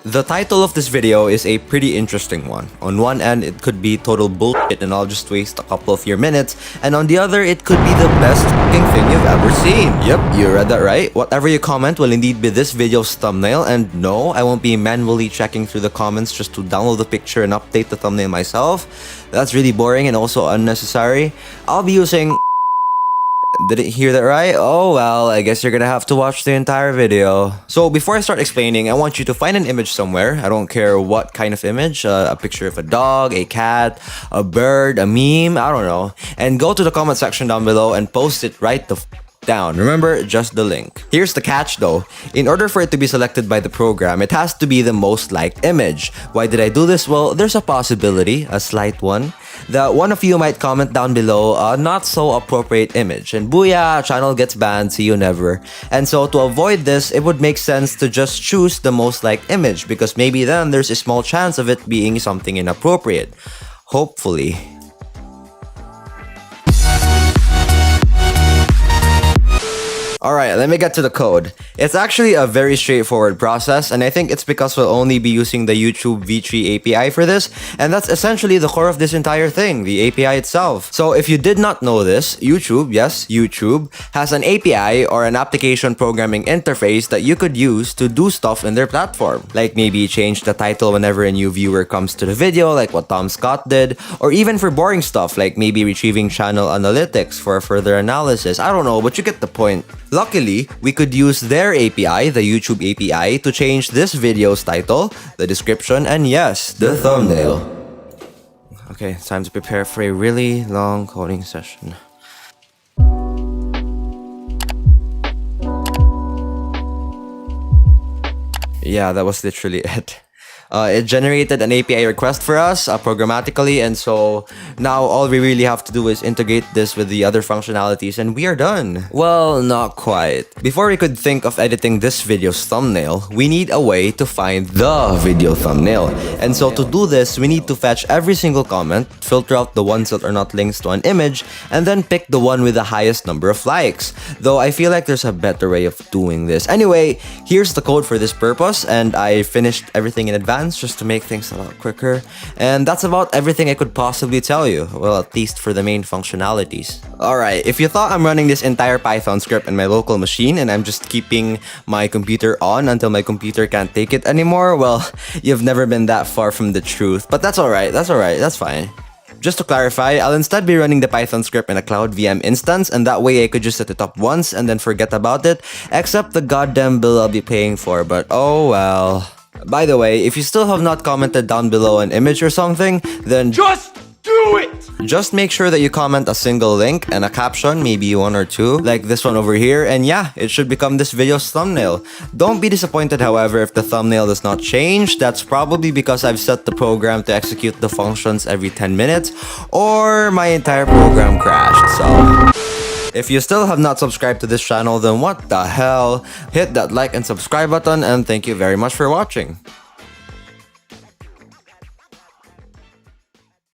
The title of this video is a pretty interesting one. On one end, it could be total bullshit and I'll just waste a couple of your minutes, and on the other, it could be the best fucking thing you've ever seen. Yep, you read that right. Whatever you comment will indeed be this video's thumbnail, and no, I won't be manually checking through the comments just to download the picture and update the thumbnail myself. That's really boring and also unnecessary. I'll be using... Didn't hear that right? Oh well, I guess you're gonna have to watch the entire video. So before I start explaining, I want you to find an image somewhere. I don't care what kind of image, a picture of a dog, a cat, a bird, a meme, I don't know. And go to the comment section down below and post it right the down. Remember, just the link. Here's the catch though. In order for it to be selected by the program, it has to be the most liked image. Why did I do this? Well, there's a possibility, a slight one, that one of you might comment down below a not so appropriate image, and booyah, channel gets banned, see you never. And so to avoid this, it would make sense to just choose the most liked image, because maybe then there's a small chance of it being something inappropriate. Hopefully. Alright, let me get to the code. It's actually a very straightforward process, and I think it's because we'll only be using the YouTube v3 API for this, and that's essentially the core of this entire thing, the API itself. So if you did not know this, YouTube, yes, YouTube, has an API or an application programming interface that you could use to do stuff in their platform. Like maybe change the title whenever a new viewer comes to the video, like what Tom Scott did, or even for boring stuff, like maybe retrieving channel analytics for further analysis. I don't know, but you get the point. Luckily, we could use their API, the YouTube API, to change this video's title, the description, and yes, the thumbnail. Okay, it's time to prepare for a really long coding session. Yeah, that was literally it. It generated an API request for us programmatically, and so now all we really have to do is integrate this with the other functionalities and we are done. Well, not quite. Before we could think of editing this video's thumbnail, we need a way to find the video thumbnail. And so to do this, we need to fetch every single comment, filter out the ones that are not links to an image, and then pick the one with the highest number of likes. Though I feel like there's a better way of doing this. Anyway, here's the code for this purpose, and I finished everything in advance just to make things a lot quicker. And that's about everything I could possibly tell you. Well, at least for the main functionalities. Alright, if you thought I'm running this entire Python script in my local machine and I'm just keeping my computer on until my computer can't take it anymore, well, you've never been that far from the truth. But that's alright, that's fine. Just to clarify, I'll instead be running the Python script in a Cloud VM instance, and that way I could just set it up once and then forget about it, except the goddamn bill I'll be paying for, but oh well. By the way, if you still have not commented down below an image or something, then just do it! Just make sure that you comment a single link and a caption, maybe one or two, like this one over here, and yeah, it should become this video's thumbnail. Don't be disappointed, however, if the thumbnail does not change. That's probably because I've set the program to execute the functions every 10 minutes, or my entire program crashed, so... If you still have not subscribed to this channel, then what the hell? Hit that like and subscribe button, and thank you very much for watching.